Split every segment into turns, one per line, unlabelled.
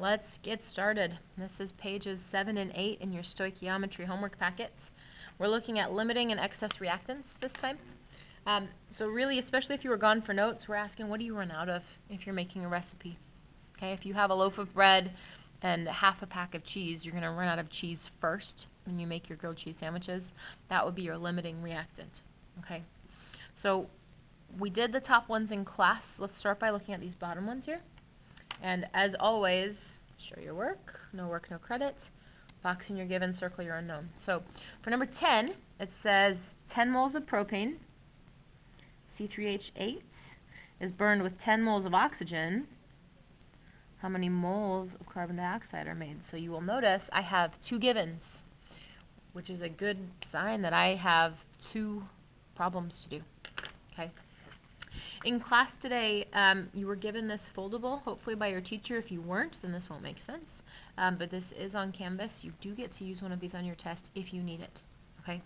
let's get started. This is pages 7 and 8 in your stoichiometry homework packets. We're looking at limiting and excess reactants this time. So really, especially if you were gone for notes, we're asking, what do you run out of if you're making a recipe? Okay, if you have a loaf of bread and half a pack of cheese, you're going to run out of cheese first when you make your grilled cheese sandwiches. That would be your limiting reactant. Okay, so we did the top ones in class. Let's start by looking at these bottom ones here. And as always, show your work. No work, no credit. Box in your given, circle your unknown. So for number 10, it says 10 moles of propane, C3H8, is burned with 10 moles of oxygen. How many moles of carbon dioxide are made? So you will notice I have two givens, which is a good sign that I have two problems to do. Okay. In class today, you were given this foldable, hopefully by your teacher. If you weren't, then this won't make sense. But this is on Canvas. You do get to use one of these on your test if you need it. Okay?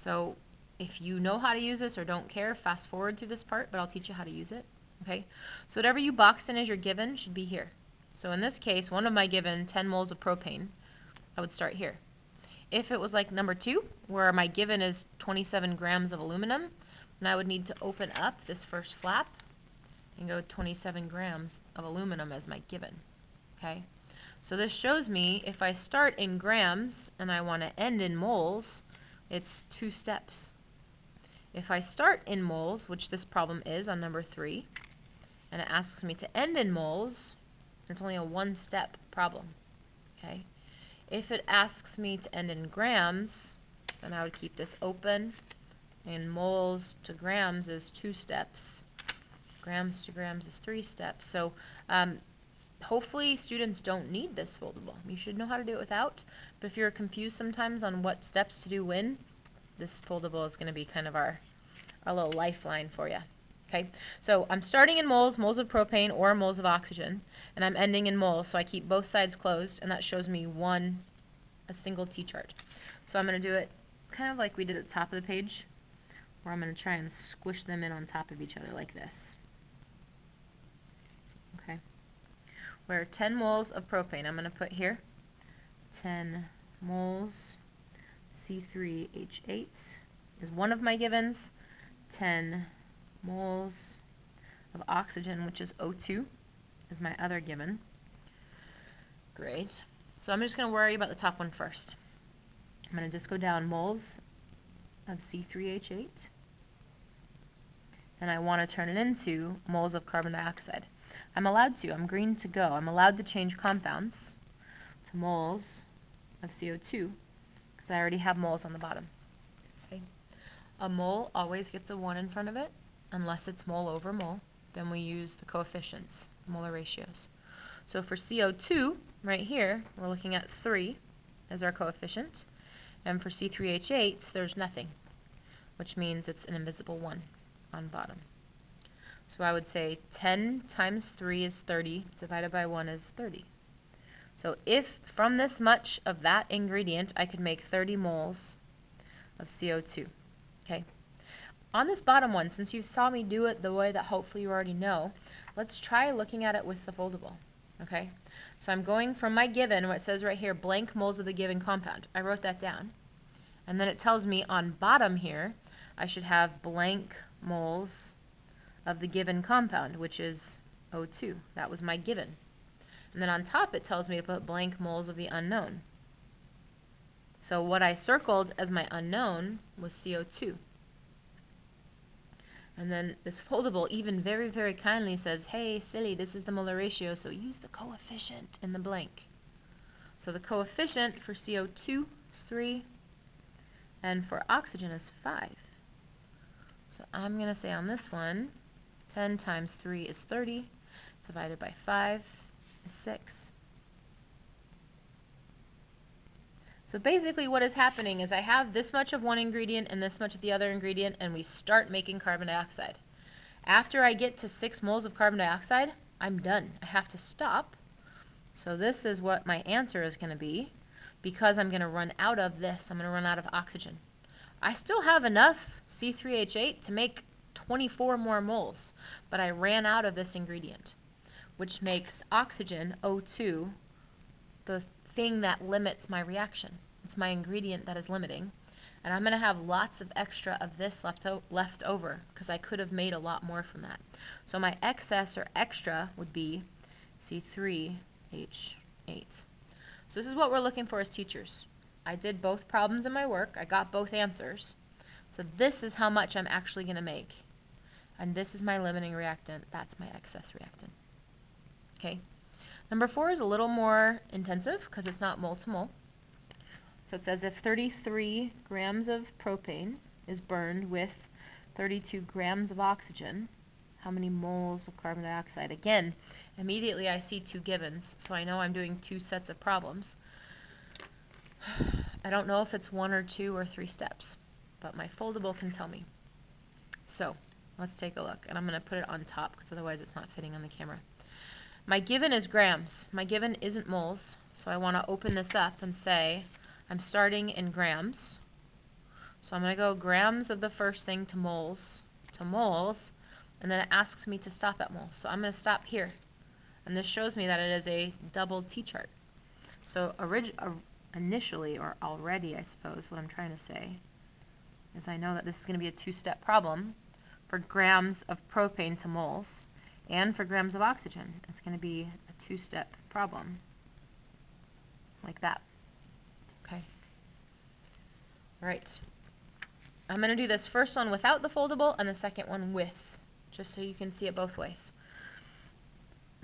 So if you know how to use this or don't care, fast forward to this part, but I'll teach you how to use it. Okay? So whatever you boxed in as your given should be here. So in this case, one of my given, 10 moles of propane, I would start here. If it was like number 2, where my given is 27 grams of aluminum, then I would need to open up this first flap and go 27 grams of aluminum as my given. Okay? So this shows me if I start in grams and I want to end in moles, it's 2 steps. If I start in moles, which this problem is on number 3, and it asks me to end in moles, it's only a 1-step problem. Okay? If it asks me to end in grams, then I would keep this open. And moles to grams is 2 steps. Grams to grams is 3 steps. So hopefully students don't need this foldable. You should know how to do it without. But if you're confused sometimes on what steps to do when, this foldable is going to be kind of our little lifeline for you. Okay, so I'm starting in moles, moles of propane or moles of oxygen, and I'm ending in moles, so I keep both sides closed, and that shows me a single T-chart. So I'm going to do it kind of like we did at the top of the page, where I'm going to try and squish them in on top of each other like this. Okay, where 10 moles of propane, I'm going to put here 10 moles C3H8 is one of my givens, 10 moles of oxygen, which is O2, is my other given. Great. So I'm just going to worry about the top one first. I'm going to just go down moles of C3H8, and I want to turn it into moles of carbon dioxide. I'm allowed to. I'm green to go. I'm allowed to change compounds to moles of CO2 because I already have moles on the bottom. Okay. A mole always gets a 1 in front of it unless it's mole over mole. Then we use the coefficients, molar ratios. So for CO2, right here, we're looking at 3 as our coefficient. And for C3H8, there's nothing, which means it's an invisible 1 on bottom. So I would say 10 times 3 is 30, divided by 1 is 30. So if from this much of that ingredient I could make 30 moles of CO2. Okay. On this bottom one, since you saw me do it the way that hopefully you already know, let's try looking at it with the foldable. Okay. So I'm going from my given, what it says right here, blank moles of the given compound. I wrote that down. And then it tells me on bottom here, I should have blank moles of the given compound, which is O2. That was my given. And then on top it tells me to put blank moles of the unknown. So what I circled as my unknown was CO2. And then this foldable even very, very kindly says, hey, silly, this is the molar ratio, so use the coefficient in the blank. So the coefficient for CO2 is 3, and for oxygen is 5. So I'm going to say on this one, 10 times 3 is 30, divided by 5 is 6. So basically what is happening is I have this much of one ingredient and this much of the other ingredient, and we start making carbon dioxide. After I get to 6 moles of carbon dioxide, I'm done. I have to stop. So this is what my answer is going to be, because I'm going to run out of this. I'm going to run out of oxygen. I still have enough C3H8 to make 24 more moles, but I ran out of this ingredient, which makes oxygen, O2, the thing that limits my reaction. It's my ingredient that is limiting. And I'm going to have lots of extra of this left over because I could have made a lot more from that. So my excess or extra would be C3H8. So this is what we're looking for as teachers. I did both problems in my work. I got both answers. So this is how much I'm actually going to make. And this is my limiting reactant. That's my excess reactant. Okay. Number 4 is a little more intensive because it's not mole to mole. So it says if 33 grams of propane is burned with 32 grams of oxygen, how many moles of carbon dioxide? Again, immediately I see 2 givens, so I know I'm doing 2 sets of problems. I don't know if it's 1 or 2 or 3 steps, but my foldable can tell me. So let's take a look, and I'm going to put it on top because otherwise it's not fitting on the camera. My given is grams. My given isn't moles, so I want to open this up and say I'm starting in grams. So I'm going to go grams of the first thing to moles, and then it asks me to stop at moles. So I'm going to stop here. And this shows me that it is a double T-chart. So initially, or already, I suppose, what I'm trying to say is I know that this is going to be a 2-step problem for grams of propane to moles and for grams of oxygen. It's going to be a 2-step problem like that. Okay. All right. I'm going to do this first one without the foldable and the second one with, just so you can see it both ways.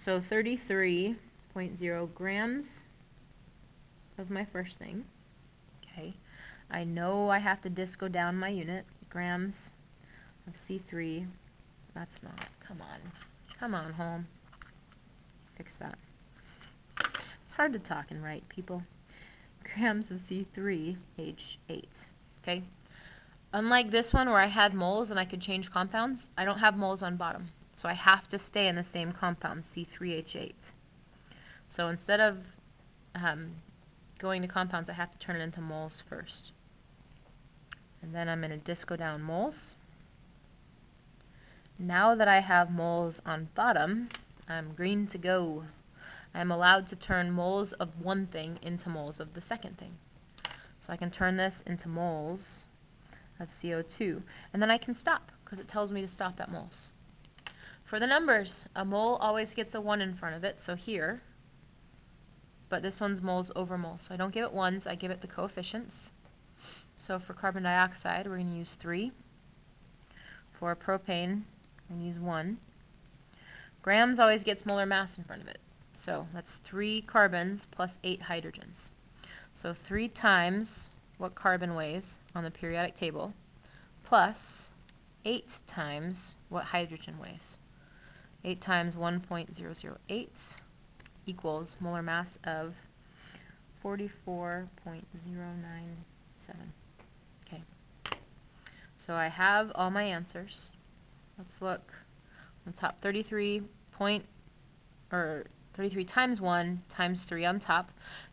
So 33.0 grams of my first thing. Okay. I know I have to disco down my unit. Grams of C3. That's not. Come on. Come on, home. Fix that. It's hard to talk and write, people. Grams of C3H8. Okay? Unlike this one where I had moles and I could change compounds, I don't have moles on bottom. So I have to stay in the same compound, C3H8. So instead of going to compounds, I have to turn it into moles first. And then I'm going to disco down moles. Now that I have moles on bottom, I'm green to go. I'm allowed to turn moles of one thing into moles of the second thing. So I can turn this into moles of CO2. And then I can stop, because it tells me to stop at moles. For the numbers, a mole always gets a 1 in front of it, so here. But this one's moles over moles. So I don't give it ones, I give it the coefficients. So for carbon dioxide, we're going to use 3. For propane, we're going to use 1. Grams always gets molar mass in front of it. So that's 3 carbons plus 8 hydrogens. So 3 times what carbon weighs on the periodic table plus 8 times what hydrogen weighs. 8 times 1.008 equals molar mass of 44.097. Okay. So I have all my answers. Let's look on top. 33 times 1 times 3 on top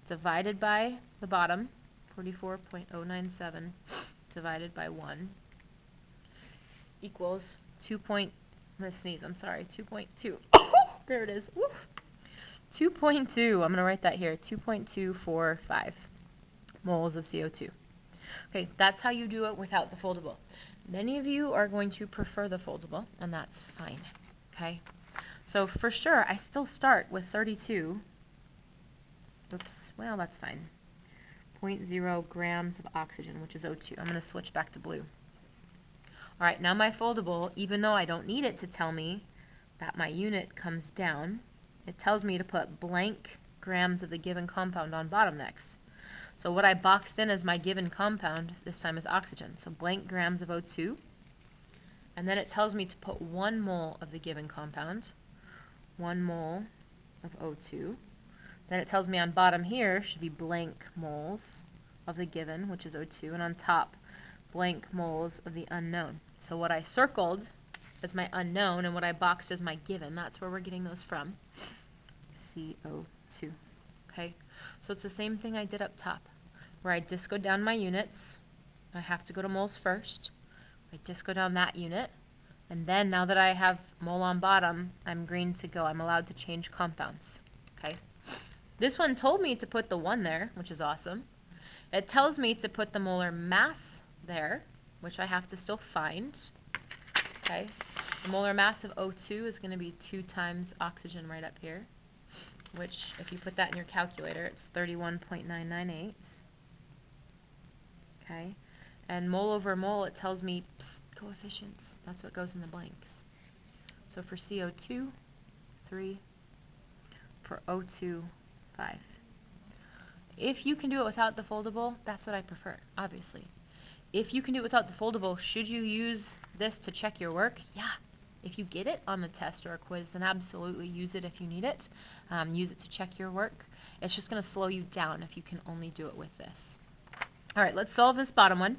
divided by the bottom, 44.097 divided by 1 equals 2. I'm going to sneeze, I'm sorry, 2.2. There it is. Woof. 2.2, I'm going to write that here, 2.245 moles of CO2. Okay, that's how you do it without the foldable. Many of you are going to prefer the foldable, and that's fine. Okay? So for sure, I still start with 32. Oops, well, that's fine. 0.0 grams of oxygen, which is O2. I'm going to switch back to blue. All right, now my foldable, even though I don't need it to tell me that my unit comes down, it tells me to put blank grams of the given compound on bottom next. So what I boxed in as my given compound this time is oxygen. So blank grams of O2. And then it tells me to put 1 mole of the given compound. 1 mole of O2. Then it tells me on bottom here should be blank moles of the given, which is O2. And on top, blank moles of the unknown. So what I circled as my unknown and what I boxed as my given, that's where we're getting those from. CO2. Okay? So it's the same thing I did up top, where I disco down my units. I have to go to moles first. I disco down that unit. And then now that I have mole on bottom, I'm green to go. I'm allowed to change compounds. Okay? This one told me to put the 1 there, which is awesome. It tells me to put the molar mass there, which I have to still find. Okay. The molar mass of O2 is going to be 2 times oxygen right up here, which, if you put that in your calculator, it's 31.998. Okay. And mole over mole, it tells me coefficients. That's what goes in the blanks. So for CO2, 3. For O2, 5. If you can do it without the foldable, that's what I prefer, obviously. If you can do it without the foldable, should you use this to check your work? Yeah. If you get it on the test or a quiz, then absolutely use it if you need it. Use it to check your work. It's just going to slow you down if you can only do it with this. All right, let's solve this bottom one.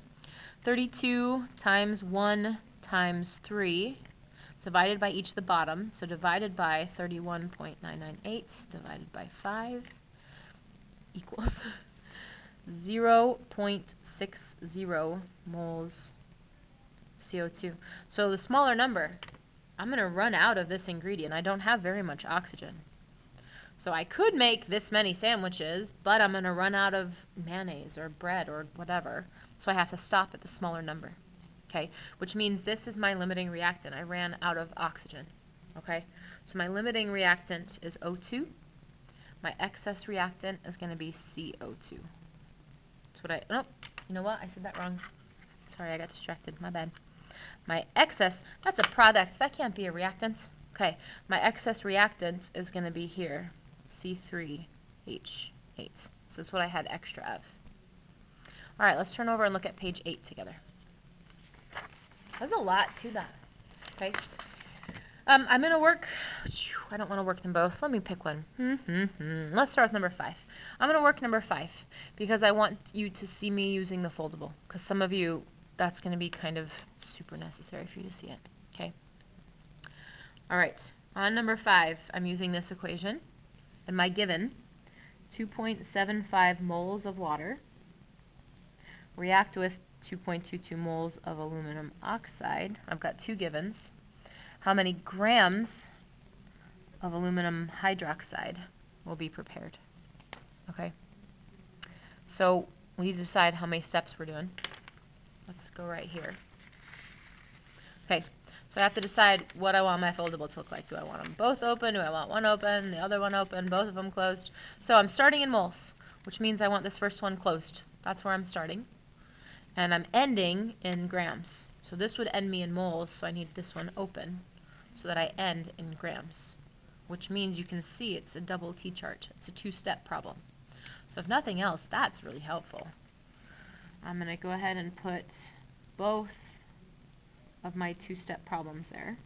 32 times 1 times 3 divided by each of the bottom. So divided by 31.998 divided by 5 equals 0.60 moles CO2. So the smaller number, I'm going to run out of this ingredient. I don't have very much oxygen. So I could make this many sandwiches, but I'm going to run out of mayonnaise or bread or whatever. So I have to stop at the smaller number. Okay, which means this is my limiting reactant. I ran out of oxygen. Okay, so my limiting reactant is O2. My excess reactant is going to be CO2. That's what oh, you know what? I said that wrong. Sorry, I got distracted. My bad. My excess, that's a product. That can't be a reactant. Okay, my excess reactant is going to be here, C3H8. So that's what I had extra of. All right, let's turn over and look at page 8 together. There's a lot to that. Okay. I'm going to work, I don't want to work them both. Let me pick one. Let's start with number 5. I'm going to work number 5 because I want you to see me using the foldable. Because some of you, that's going to be kind of super necessary for you to see it. Okay. All right. On number 5, I'm using this equation. And my given, 2.75 moles of water react with 2.22 moles of aluminum oxide. I've got 2 givens. How many grams of aluminum hydroxide will be prepared? Okay. So we need to decide how many steps we're doing. Let's go right here. Okay. So I have to decide what I want my foldable to look like. Do I want them both open? Do I want one open, the other one open, both of them closed? So I'm starting in moles, which means I want this first one closed. That's where I'm starting. And I'm ending in grams. So this would end me in moles, so I need this one open so that I end in grams, which means you can see it's a double T-chart. It's a 2-step problem. So if nothing else, that's really helpful. I'm going to go ahead and put both of my 2-step problems there.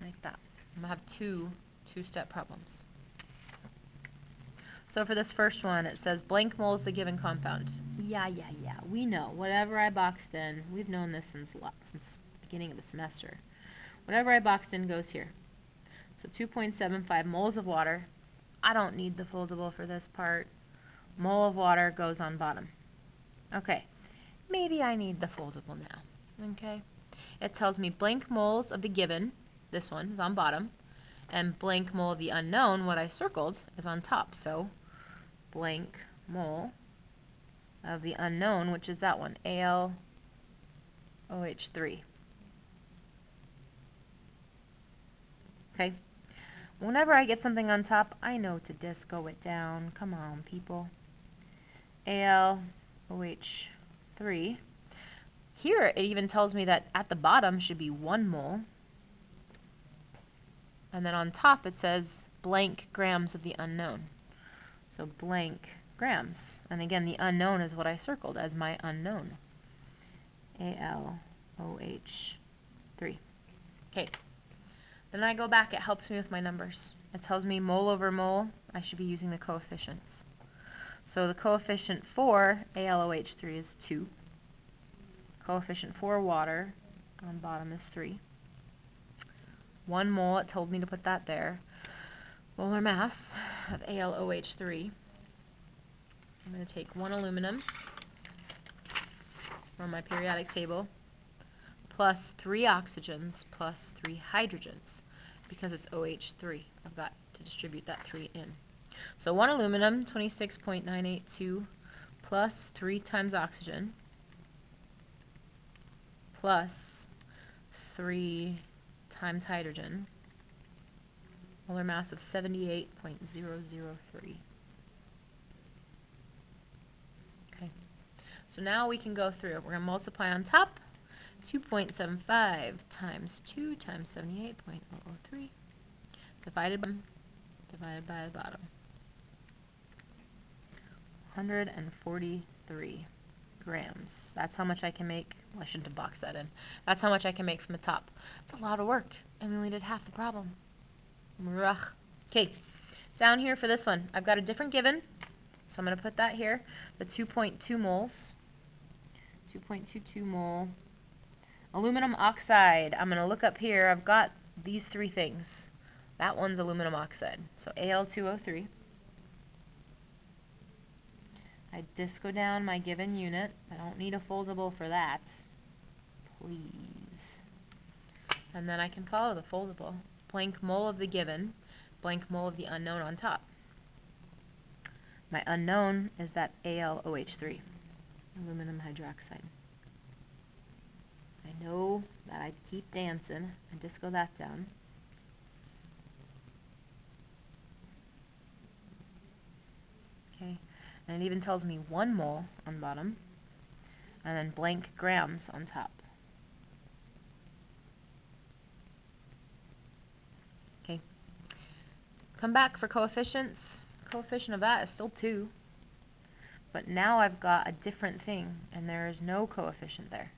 Like that. I'm going to have 2 2-step problems. So for this first one, it says blank moles the given compound. Yeah. We know. Whatever I boxed in, we've known this since the beginning of the semester. Whatever I boxed in goes here. So 2.75 moles of water. I don't need the foldable for this part. Mole of water goes on bottom. Okay. Maybe I need the foldable now. Okay. It tells me blank moles of the given. This one is on bottom. And blank mole of the unknown, what I circled, is on top. So blank mole of the unknown, which is that one, AlOH3. Okay. Whenever I get something on top, I know to disco it down. Come on, people. AlOH3. Here, it even tells me that at the bottom should be 1 mole. And then on top, it says blank grams of the unknown. So blank grams. And again, the unknown is what I circled as my unknown. AlOH3. Okay. Then I go back. It helps me with my numbers. It tells me mole over mole. I should be using the coefficients. So the coefficient for AlOH3 is 2. Coefficient for water on bottom is 3. 1 mole, it told me to put that there. Molar mass of AlOH3. I'm going to take 1 aluminum from my periodic table plus 3 oxygens plus 3 hydrogens, because it's OH3. I've got to distribute that 3 in. So 1 aluminum, 26.982, plus 3 times oxygen, plus 3 times hydrogen, molar mass of 78.003. Okay. So now we can go through it. We're going to multiply on top. 2.75 times 2 times 78.003 divided by the bottom. 143 grams. That's how much I can make. Well, I shouldn't have boxed that in. That's how much I can make from the top. It's a lot of work, and we only did half the problem. Okay, down here for this one, I've got a different given, so I'm going to put that here. The 2.2 moles. 2.22 mole. Aluminum oxide. I'm going to look up here. I've got these 3 things. That one's aluminum oxide. So Al2O3. I disco down my given unit. I don't need a foldable for that. Please. And then I can follow the foldable. Blank mole of the given, blank mole of the unknown on top. My unknown is that AlOH3, aluminum hydroxide. I know that I keep dancing. I disco that down. Okay, and it even tells me 1 mole on bottom, and then blank grams on top. Okay, come back for coefficients. Coefficient of that is still 2, but now I've got a different thing, and there is no coefficient there,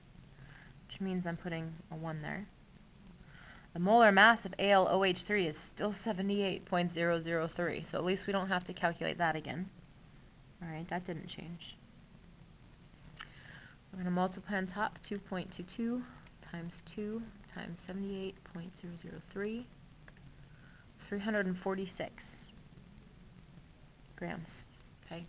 which means I'm putting a 1 there. The molar mass of AlOH3 is still 78.003, so at least we don't have to calculate that again. Alright, that didn't change. We're going to multiply on top 2.22 times 2 times 78.003, 346 grams. Okay.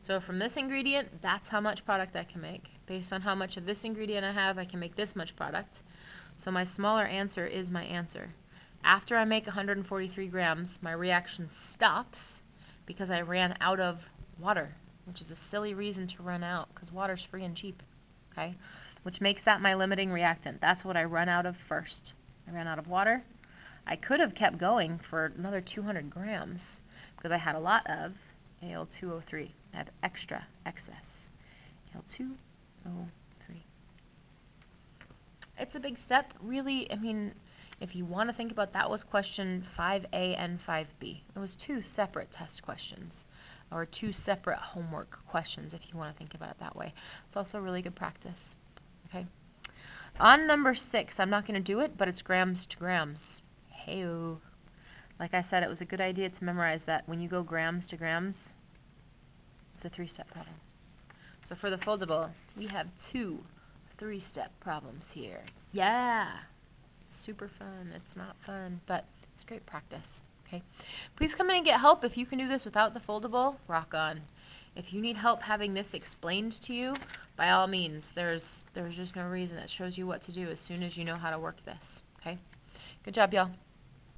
So from this ingredient, that's how much product I can make. Based on how much of this ingredient I have, I can make this much product. So my smaller answer is my answer. After I make 143 grams, my reaction stops because I ran out of water, which is a silly reason to run out because water's free and cheap. Okay? Which makes that my limiting reactant. That's what I run out of first. I ran out of water. I could have kept going for another 200 grams because I had a lot of Al2O3. I have excess. Al2O3. It's a big step, really. I mean, if you want to think about that, was question 5A and 5B. It was 2 separate test questions, or 2 separate homework questions, if you want to think about it that way. It's also really good practice. Okay. On number 6, I'm not going to do it, but it's grams to grams. Hey-o. Like I said, it was a good idea to memorize that when you go grams to grams, it's a 3-step problem. So for the foldable, we have 2 3-step problems here. Yeah! Super fun. It's not fun, but it's great practice. Okay. Please come in and get help. If you can do this without the foldable, rock on. If you need help having this explained to you, by all means, there's just no reason. It shows you what to do as soon as you know how to work this. Okay? Good job, y'all.